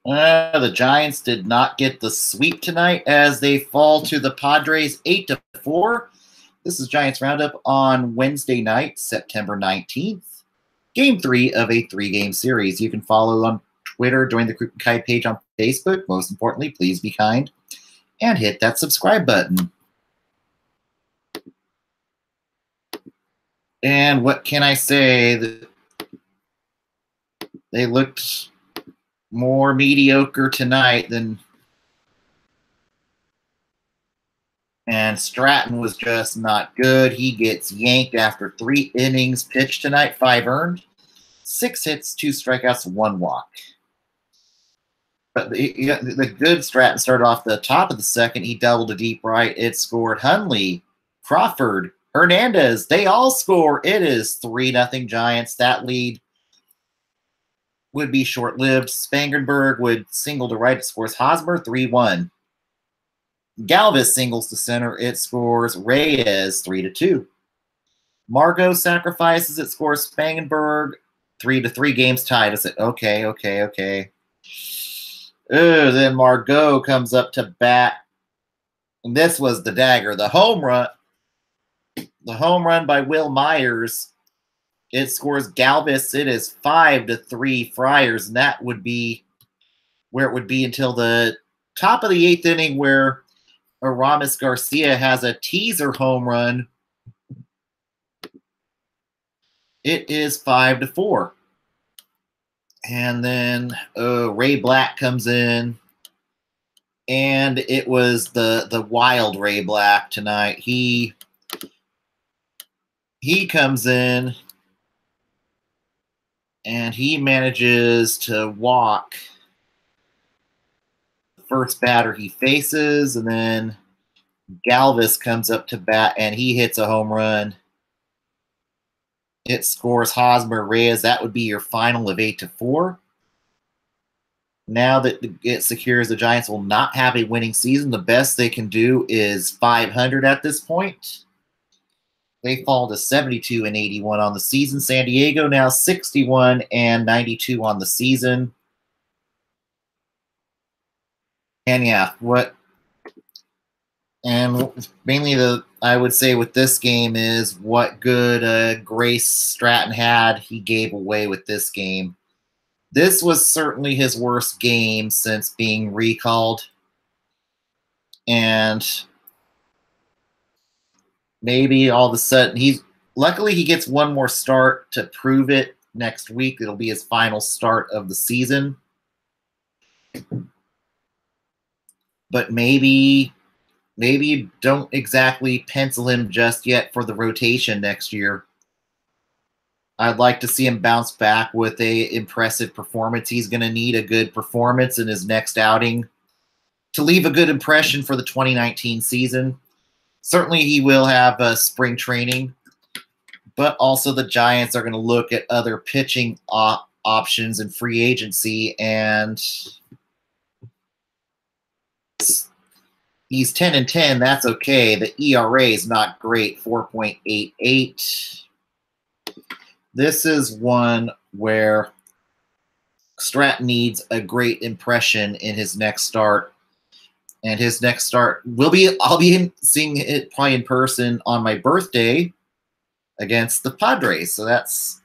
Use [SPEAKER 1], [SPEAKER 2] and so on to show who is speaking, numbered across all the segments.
[SPEAKER 1] The Giants did not get the sweep tonight as they fall to the Padres 8-4. This is Giants Roundup on Wednesday night, September 19th. Game 3 of a 3-game series. You can follow on Twitter, join the Group Kai page on Facebook. Most importantly, please be kind and hit that subscribe button. And what can I say? They looked more mediocre tonight than, and Stratton was just not good. He gets yanked after 3 innings pitched tonight, 5 earned, 6 hits, 2 strikeouts, 1 walk. But the good Stratton started off the top of the second. He doubled to deep right. It scored Hundley, Crawford, Hernandez. They all score. It is 3-0 Giants. That lead would be short-lived. Spangenberg would single to right. It scores Hosmer, 3-1. Galvis singles to center. It scores Reyes, 3-2. Margot sacrifices. It scores Spangenberg, 3-3. Games tied. I said, okay. Then Margot comes up to bat. And this was the dagger. The home run by Will Myers. It scores Galvis. It is 5-3 Friars, and that would be where it would be until the top of the 8th inning, where Aramis Garcia has a teaser home run. It is 5-4. And then Ray Black comes in, and it was the wild Ray Black tonight. He comes in, and he manages to walk the first batter he faces, and then Galvis comes up to bat, and he hits a home run. It scores Hosmer Reyes. That would be your final of 8-4. Now that it secures the Giants will not have a winning season, the best they can do is 500 at this point. They fall to 72-81 on the season. San Diego now 61-92 on the season. And yeah, mainly I would say with this game is what good Grace Stratton had, he gave away with this game. This was certainly his worst game since being recalled. And maybe all of a sudden luckily he gets one more start to prove it next week. It'll be his final start of the season. But maybe don't exactly pencil him just yet for the rotation next year. I'd like to see him bounce back with a impressive performance. He's going to need a good performance in his next outing to leave a good impression for the 2019 season. Certainly he will have spring training, but also the Giants are going to look at other pitching options in free agency, and he's 10-10. That's okay. The ERA is not great, 4.88. This is one where Stratton needs a great impression in his next start. And his next start I'll be seeing it probably in person on my birthday against the Padres. So that's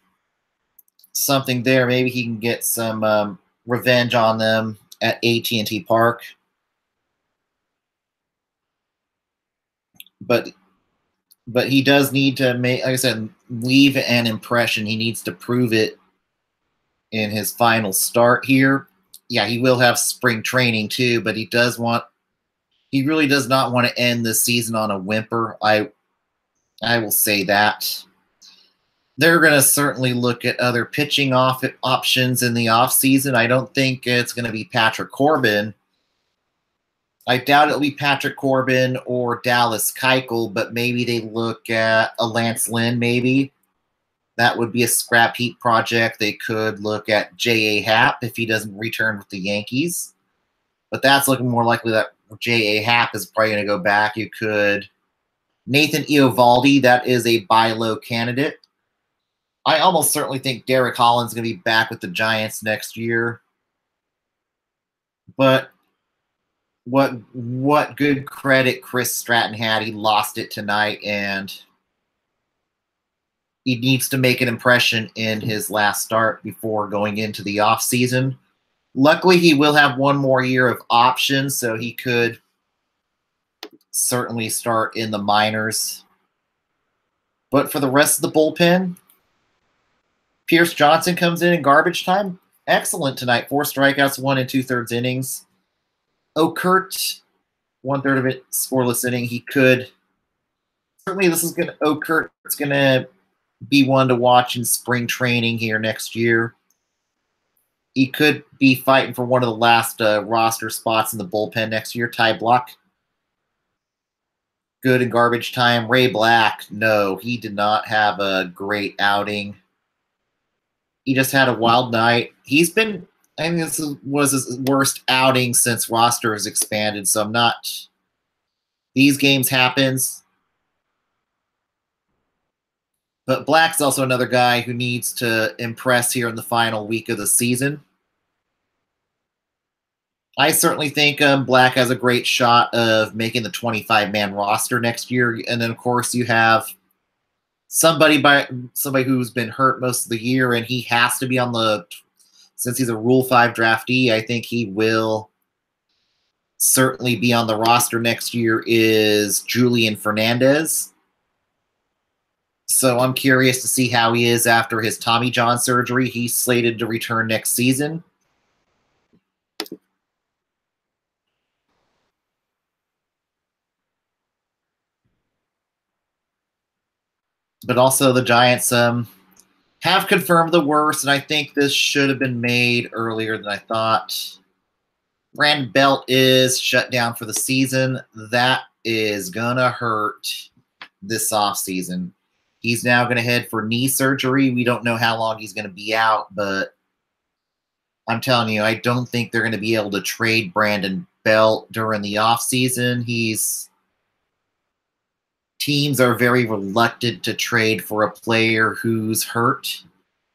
[SPEAKER 1] something there. Maybe he can get some revenge on them at AT&T Park. But he does need to make, like I said, leave an impression. He needs to prove it in his final start here. Yeah, he will have spring training too, but he really does not want to end the season on a whimper. I will say that. They're going to certainly look at other pitching options in the offseason. I don't think it's going to be Patrick Corbin. I doubt it'll be Patrick Corbin or Dallas Keuchel, but maybe they look at a Lance Lynn, maybe. That would be a scrap heap project. They could look at J.A. Happ if he doesn't return with the Yankees. But that's looking more likely that J.A. Happ is probably going to go back. You could Nathan Eovaldi, that is a buy low candidate. I almost certainly think Derek Holland's going to be back with the Giants next year. But what good credit Chris Stratton had. He lost it tonight, and he needs to make an impression in his last start before going into the off season. Luckily, he will have one more year of options, so he could certainly start in the minors. But for the rest of the bullpen, Pierce Johnson comes in garbage time. Excellent tonight. 4 strikeouts, 1 2/3 innings. Okert, 1/3 of it scoreless inning. He could certainly Okert's gonna be one to watch in spring training here next year. He could be fighting for one of the last roster spots in the bullpen next year. Ty Block, good in garbage time. Ray Black, no, he did not have a great outing. He just had a wild night. I think this was his worst outing since roster has expanded, so I'm not. These games happens. But Black's also another guy who needs to impress here in the final week of the season. I certainly think Black has a great shot of making the 25-man roster next year. And then, of course, you have somebody who's been hurt most of the year, and he has to be on the – since he's a Rule 5 draftee, I think he will certainly be on the roster next year, is Julian Fernandez. So I'm curious to see how he is after his Tommy John surgery. He's slated to return next season. But also the Giants have confirmed the worst, and I think this should have been made earlier than I thought. Brandon Belt is shut down for the season. That is going to hurt this offseason. He's now going to head for knee surgery. We don't know how long he's going to be out, but I'm telling you, I don't think they're going to be able to trade Brandon Belt during the offseason. Teams are very reluctant to trade for a player who's hurt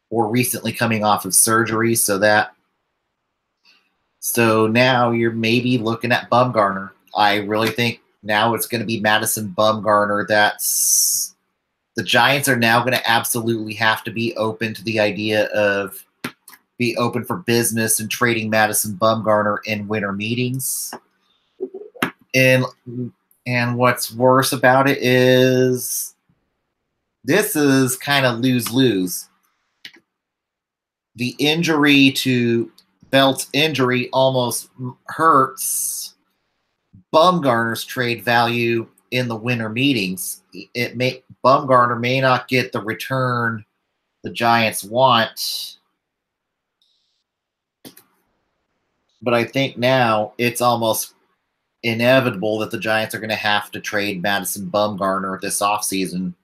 [SPEAKER 1] or recently coming off of surgery. So now you're maybe looking at Bumgarner. I really think now it's going to be Madison Bumgarner. The Giants are now going to absolutely have to be open to the idea of be open for business and trading Madison Bumgarner in winter meetings. And what's worse about it is this is kind of lose-lose. The injury to Belt's injury almost hurts Bumgarner's trade value in the winter meetings. Bumgarner may not get the return the Giants want, but I think now it's almost inevitable that the Giants are going to have to trade Madison Bumgarner this offseason.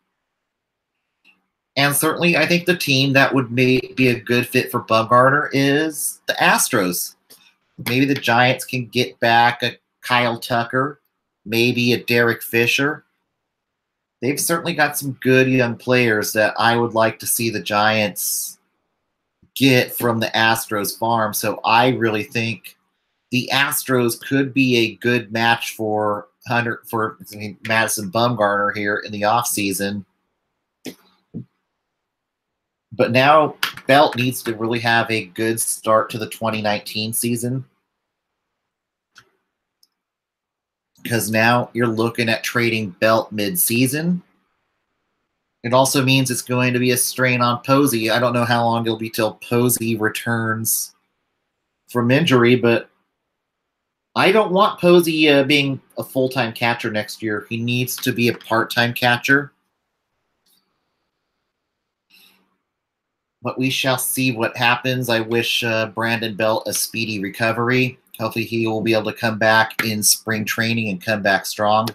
[SPEAKER 1] And certainly, I think the team that would be a good fit for Bumgarner is the Astros. Maybe the Giants can get back a Kyle Tucker, maybe a Derek Fisher. They've certainly got some good young players that I would like to see the Giants get from the Astros farm. So I really think the Astros could be a good match for Madison Bumgarner here in the offseason. But now Belt needs to really have a good start to the 2019 season, because now you're looking at trading Belt mid-season. It also means it's going to be a strain on Posey. I don't know how long it'll be till Posey returns from injury, but I don't want Posey being a full-time catcher next year. He needs to be a part-time catcher. But we shall see what happens. I wish Brandon Belt a speedy recovery. Hopefully he will be able to come back in spring training and come back strong.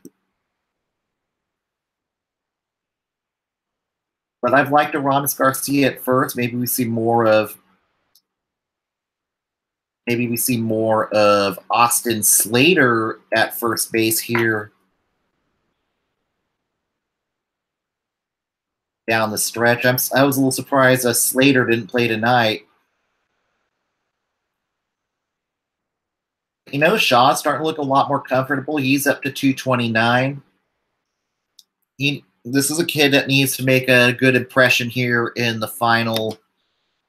[SPEAKER 1] But I've liked Aramis Garcia at first. Maybe we see more of Austin Slater at first base here down the stretch. I was a little surprised Slater didn't play tonight. Shaw's starting to look a lot more comfortable. He's up to 229. This is a kid that needs to make a good impression here in the final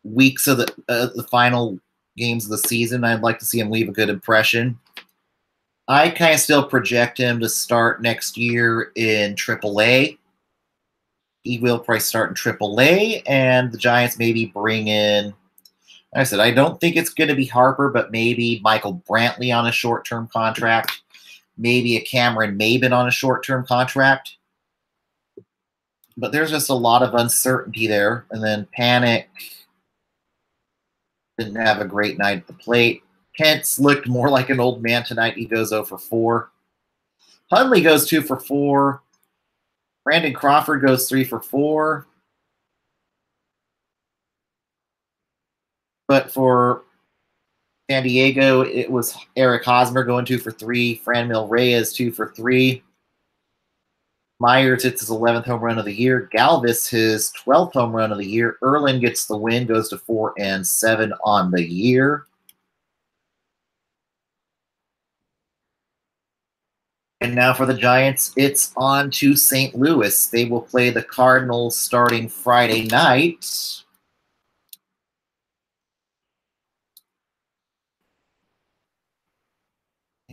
[SPEAKER 1] weeks of the final games of the season. I'd like to see him leave a good impression. I kind of still project him to start next year in AAA. He will probably start in AAA, and the Giants maybe bring in, like I said, I don't think it's going to be Harper, but maybe Michael Brantley on a short-term contract, maybe a Cameron Maben on a short-term contract. But there's just a lot of uncertainty there. And then Panic didn't have a great night at the plate. Kent's looked more like an old man tonight. He goes 0 for 4. Hundley goes 2 for 4. Brandon Crawford goes 3 for 4. But for San Diego, it was Eric Hosmer going 2 for 3. Franmil Reyes 2 for 3. Myers hits his 11th home run of the year. Galvis his 12th home run of the year. Erlin gets the win, goes to 4-7 on the year. And now for the Giants, it's on to St. Louis. They will play the Cardinals starting Friday night.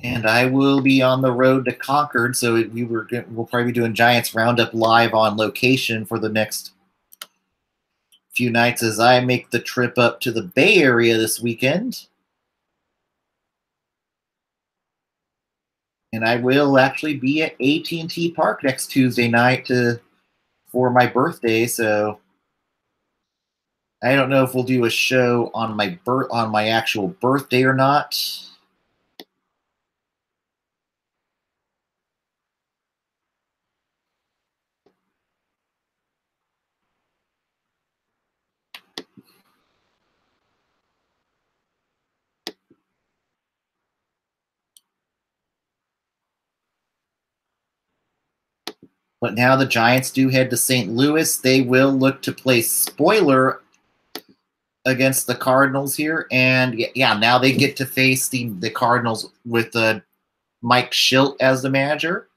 [SPEAKER 1] And I will be on the road to Concord, so we'll probably be doing Giants Roundup live on location for the next few nights as I make the trip up to the Bay Area this weekend. And I will actually be at AT&T Park next Tuesday night for my birthday, so I don't know if we'll do a show on my actual birthday or not. But now the Giants do head to St. Louis. They will look to play spoiler against the Cardinals here. And yeah, now they get to face the Cardinals with Mike Schilt as the manager.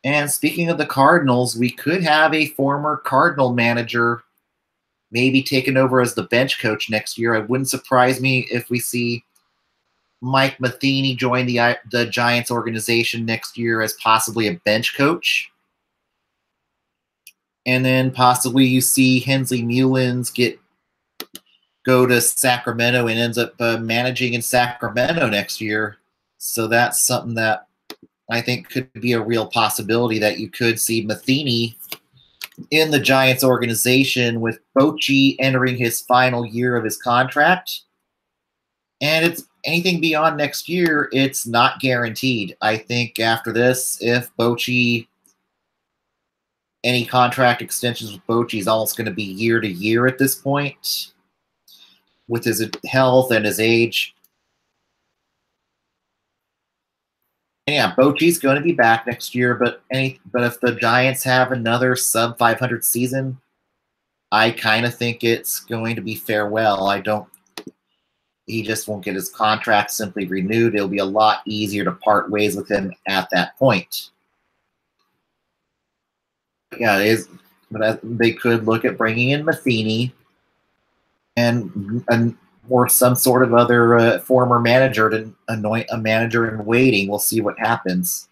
[SPEAKER 1] And speaking of the Cardinals, we could have a former Cardinal manager maybe taken over as the bench coach next year. It wouldn't surprise me if we see Mike Matheny join the Giants organization next year as possibly a bench coach. And then possibly you see Hensley Mullins go to Sacramento and ends up managing in Sacramento next year. So that's something that I think could be a real possibility, that you could see Matheny in the Giants organization with Bochy entering his final year of his contract. And it's anything beyond next year, it's not guaranteed. I think after this, if Bochy, any contract extensions with Bochy is almost going to be year to year at this point with his health and his age. And yeah, Bochy's going to be back next year, but if the Giants have another sub 500 season, I kind of think it's going to be farewell. He just won't get his contract simply renewed. It'll be a lot easier to part ways with him at that point. Yeah, it is. But they could look at bringing in Matheny and or some sort of other former manager to anoint a manager in waiting. We'll see what happens.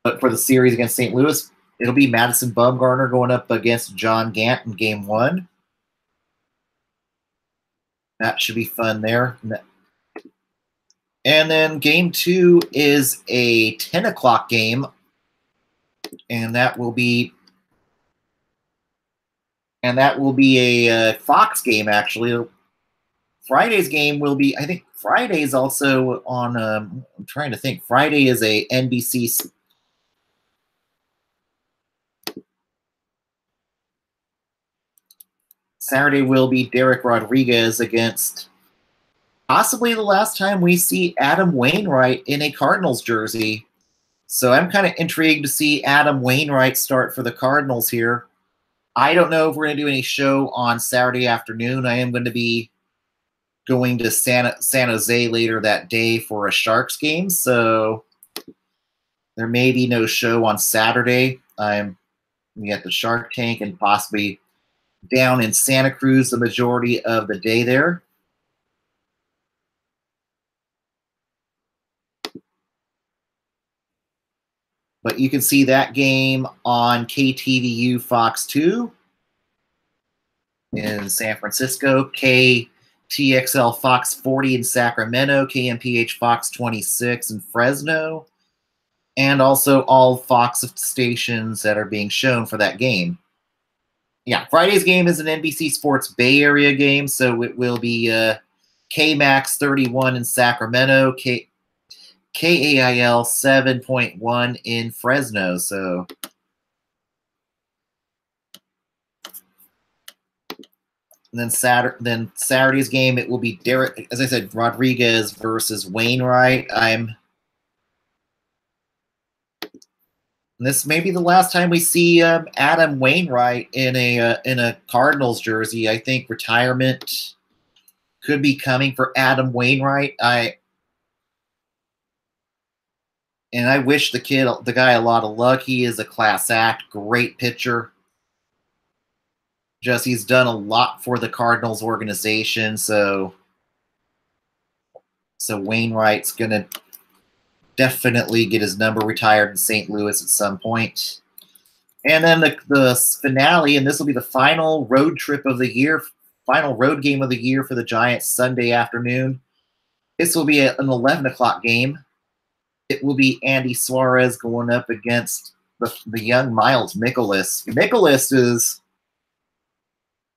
[SPEAKER 1] But for the series against St. Louis, it'll be Madison Bumgarner going up against John Gant in Game 1. That should be fun there. And then Game 2 is a 10 o'clock game. And that will be a Fox game, actually. Friday's game will be, I think Friday's also on, I'm trying to think. Friday is a NBC. Saturday will be Derek Rodriguez against possibly the last time we see Adam Wainwright in a Cardinals jersey. So I'm kind of intrigued to see Adam Wainwright start for the Cardinals here. I don't know if we're going to do any show on Saturday afternoon. I am going to be going to San Jose later that day for a Sharks game, so there may be no show on Saturday. I'm at the Shark Tank and possibly down in Santa Cruz the majority of the day there. But you can see that game on KTVU Fox 2 in San Francisco, KTXL Fox 40 in Sacramento, KMPH Fox 26 in Fresno, and also all Fox stations that are being shown for that game. Yeah, Friday's game is an NBC Sports Bay Area game, so it will be KMAX 31 in Sacramento, KAIL 7.1 in Fresno. So and then Saturday's game, it will be Derek, as I said, Rodriguez versus Wainwright. This may be the last time we see Adam Wainwright in a Cardinals jersey. I think retirement could be coming for Adam Wainwright. I wish the guy a lot of luck. He is a class act, great pitcher. Just he's done a lot for the Cardinals organization, so Wainwright's gonna definitely get his number retired in St. Louis at some point. And then the finale, and this will be the final road trip of the year, final road game of the year for the Giants Sunday afternoon. This will be an 11 o'clock game. It will be Andy Suarez going up against the young Miles Mikolas. Mikolas is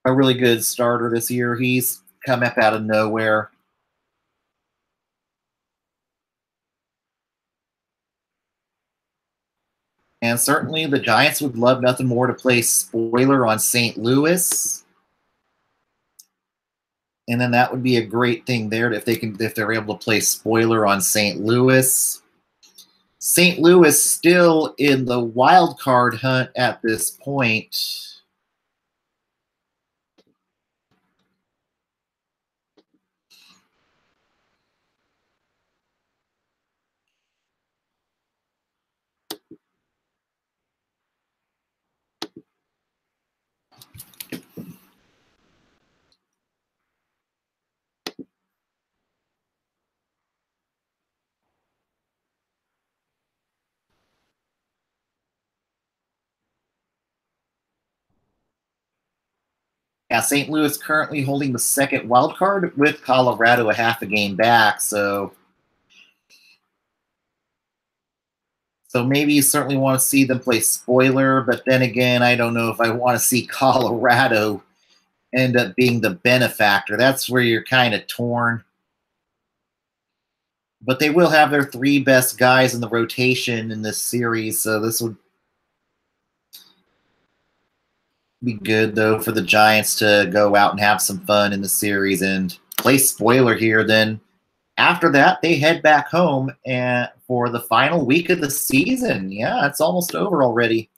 [SPEAKER 1] a really good starter this year. He's come up out of nowhere. And certainly the Giants would love nothing more to play spoiler on St. Louis. And then that would be a great thing there if they're able to play spoiler on St. Louis. St. Louis still in the wild card hunt at this point. Yeah, St. Louis currently holding the second wild card with Colorado a half a game back. So maybe you certainly want to see them play spoiler, but then again, I don't know if I want to see Colorado end up being the benefactor. That's where you're kind of torn. But they will have their three best guys in the rotation in this series, so this would be good, though, for the Giants to go out and have some fun in the series and play spoiler here. Then after that, they head back home and for the final week of the season. Yeah, it's almost over already.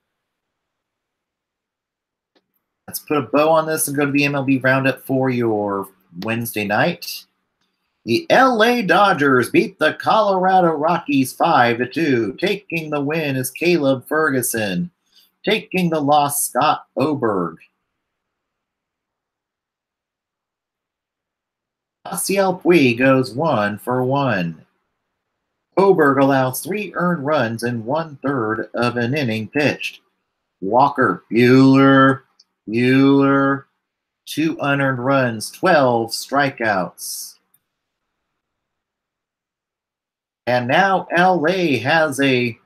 [SPEAKER 1] Let's put a bow on this and go to the MLB Roundup for your Wednesday night. The LA Dodgers beat the Colorado Rockies 5-2. Taking the win is Caleb Ferguson. Taking the loss, Scott Oberg. Yasiel Puig goes 1 for 1. Oberg allows 3 earned runs in 1/3 of an inning pitched. Walker Buehler, 2 unearned runs, 12 strikeouts. And now LA has a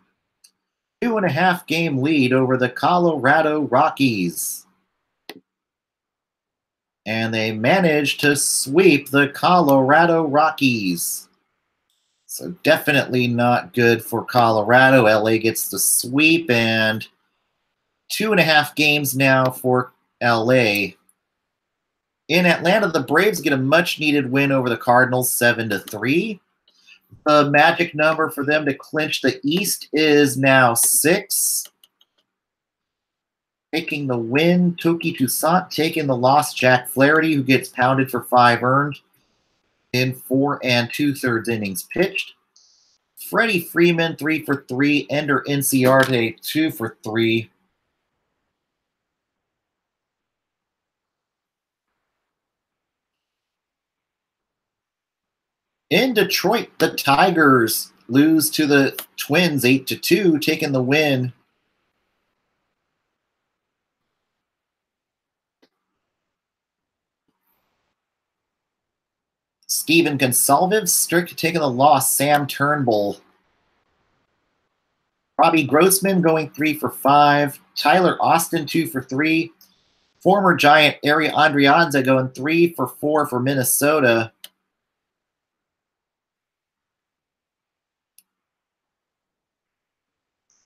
[SPEAKER 1] 2.5 game lead over the Colorado Rockies. And they managed to sweep the Colorado Rockies. So definitely not good for Colorado. LA gets the sweep and 2.5 games now for LA. In Atlanta, the Braves get a much-needed win over the Cardinals 7-3. The magic number for them to clinch the East is now 6. Taking the win, Touki Toussaint. Taking the loss, Jack Flaherty, who gets pounded for 5 earned. in 4 2/3 innings pitched. Freddie Freeman, 3 for 3. Ender Inciarte, 2 for 3. In Detroit, the Tigers lose to the Twins 8-2, taking the win. Steven Gonsalves, strict taking the loss. Sam Turnbull. Robbie Grossman going 3 for 5. Tyler Austin, 2 for 3. Former Giant Ari Andrianza going 3 for 4 for Minnesota.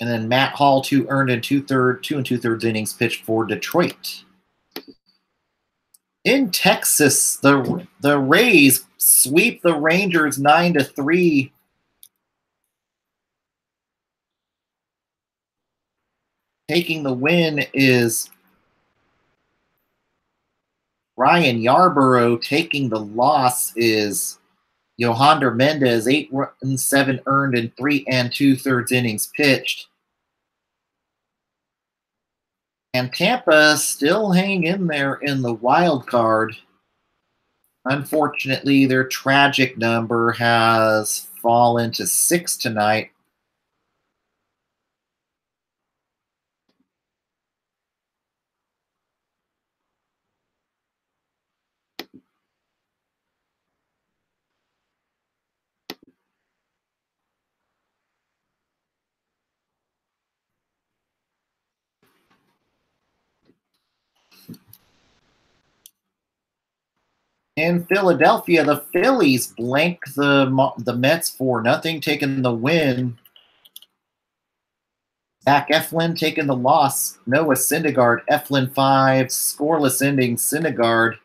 [SPEAKER 1] And then Matt Hall, 2 earned and 2 2/3 innings pitched for Detroit. In Texas, the Rays sweep the Rangers 9-3. Taking the win is Ryan Yarborough. Taking the loss is Yohander Mendez, 8 runs, 7 earned, and 3 2/3 innings pitched. And Tampa still hanging in there in the wild card. Unfortunately, their tragic number has fallen to 6 tonight. In Philadelphia, the Phillies blank the Mets 4-0, taking the win. Zach Eflin taking the loss. Noah Syndergaard, Eflin 5, scoreless ending. Syndergaard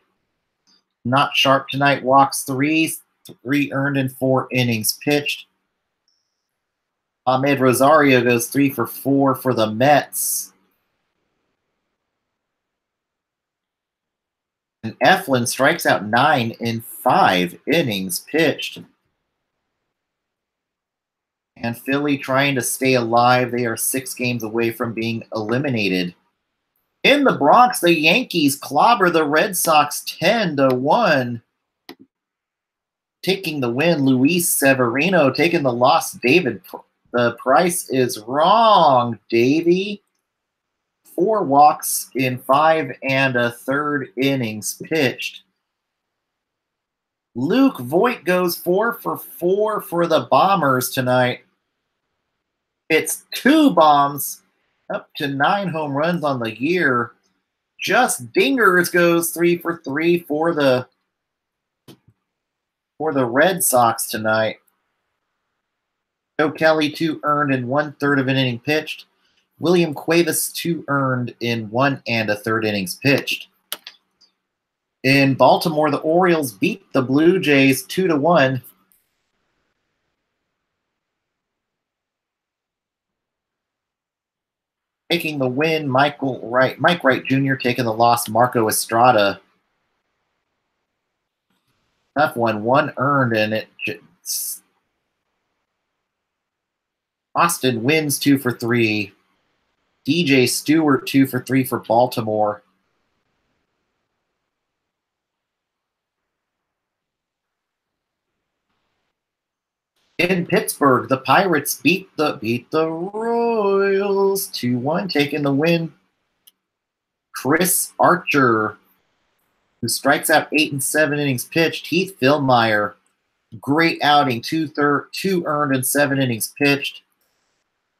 [SPEAKER 1] not sharp tonight, walks 3, 3 earned and 4 innings pitched. Ahmed Rosario goes 3 for 4 for the Mets. And Eflin strikes out 9 in 5 innings pitched. And Philly trying to stay alive. They are 6 games away from being eliminated. In the Bronx, the Yankees clobber the Red Sox 10-1. Taking the win, Luis Severino. Taking the loss, David. The price is wrong, Davey. 4 walks in 5 1/3 innings pitched. Luke Voigt goes 4 for 4 for the Bombers tonight. It's 2 bombs, up to 9 home runs on the year. Just Dingers goes 3 for 3 for the Red Sox tonight. Joe Kelly, 2 earned in 1/3 of an inning pitched. William Cuevas, 2 earned in 1 1/3 innings pitched. In Baltimore, the Orioles beat the Blue Jays 2-1. Taking the win, Mike Wright Jr. taking the loss, Marco Estrada. Tough one, 1 earned, and Austin wins 2 for 3. DJ Stewart 2 for 3 for Baltimore. In Pittsburgh, the Pirates beat the Royals 2-1, taking the win. Chris Archer, who strikes out 8 and 7 innings pitched. Heath Fillmyer, great outing, 2 earned and 7 innings pitched.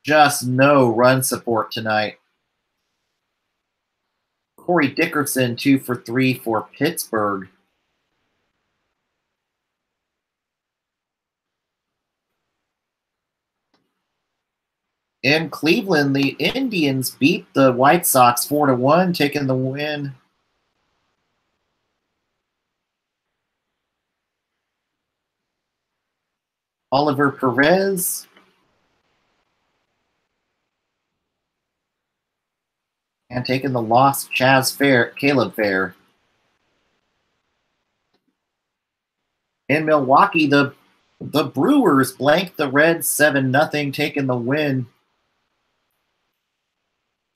[SPEAKER 1] Just no run support tonight. Corey Dickerson, 2 for 3 for Pittsburgh. In Cleveland, the Indians beat the White Sox 4-1, taking the win. Oliver Perez. And taking the loss, Caleb Fair. In Milwaukee, the Brewers blanked the Reds 7-0, taking the win.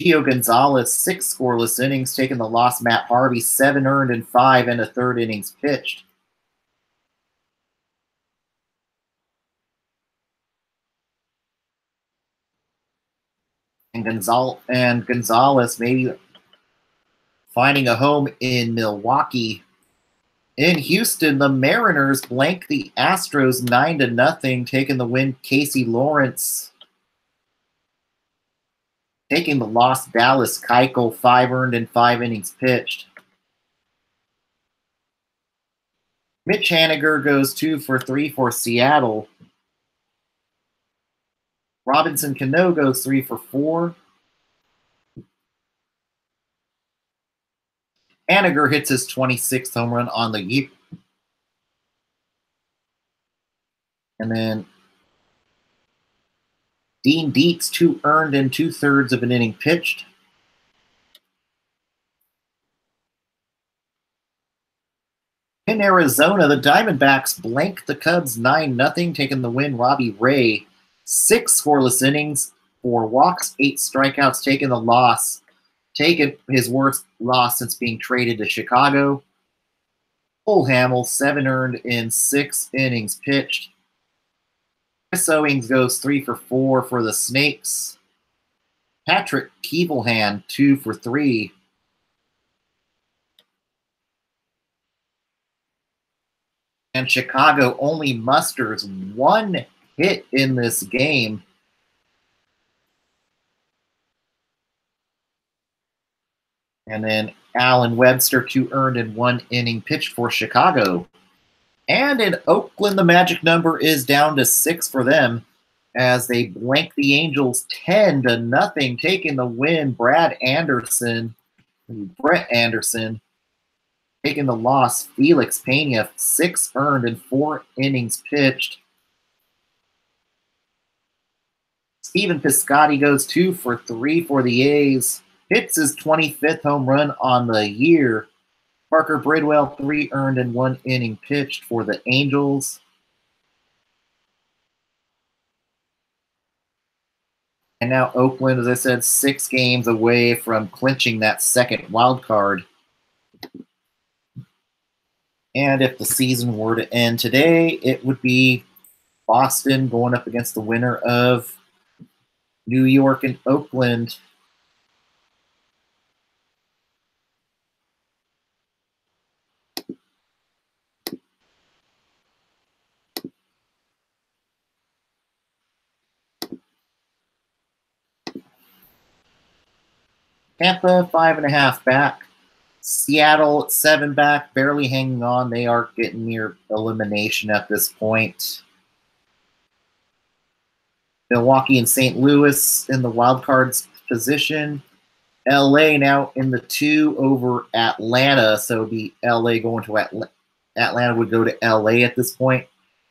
[SPEAKER 1] Gio Gonzalez, 6 scoreless innings, taking the loss. Matt Harvey, 7 earned and 5 and a third innings pitched. And Gonzalez maybe finding a home in Milwaukee. In Houston, the Mariners blanked the Astros 9-0, taking the win. Casey Lawrence taking the loss. Dallas Keuchel, 5 earned and 5 innings pitched. Mitch Haniger goes 2 for 3 for Seattle. Robinson Cano goes 3 for 4. Haniger hits his 26th home run on the year. And then Dean Dietz, 2 earned and 2/3 of an inning pitched. In Arizona, the Diamondbacks blanked the Cubs 9-0, taking the win. Robbie Ray, 6 scoreless innings, 4 walks, 8 strikeouts, taking the loss. Taking his worst loss since being traded to Chicago. Cole Hamels, 7 earned in 6 innings pitched. Chris Owings goes 3 for 4 for the Snakes. Patrick Keeblehand, 2 for 3. And Chicago only musters 1 hit in this game. And then Allen Webster, 2 earned and 1 inning pitched for Chicago. And in Oakland, the magic number is down to 6 for them as they blank the Angels 10-0, taking the win. Brett Anderson taking the loss. Felix Pena, 6 earned and 4 innings pitched. Steven Piscotty goes 2 for 3 for the A's. Hits his 25th home run on the year. Parker Bridwell, 3 earned and 1 inning pitched for the Angels. And now Oakland, as I said, 6 games away from clinching that second wild card. And if the season were to end today, it would be Boston going up against the winner of New York and Oakland. Tampa, 5.5 back. Seattle, 7 back, barely hanging on. They are getting near elimination at this point. Milwaukee and St. Louis in the wild cards position. LA now in the 2 over Atlanta. So it would be LA going to Atlanta would go to LA at this point.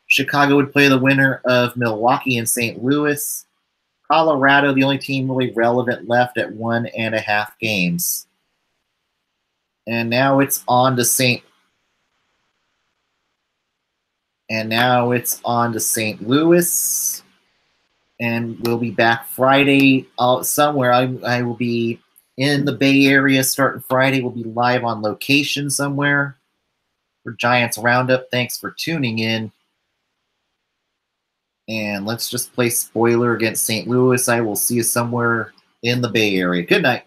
[SPEAKER 1] Chicago would play the winner of Milwaukee and St. Louis. Colorado, the only team really relevant left at 1.5 games. And now it's on to St. Louis. And we'll be back Friday somewhere. I will be in the Bay Area starting Friday. We'll be live on location somewhere for Giants Roundup. Thanks for tuning in. And let's just play spoiler against St. Louis. I will see you somewhere in the Bay Area. Good night.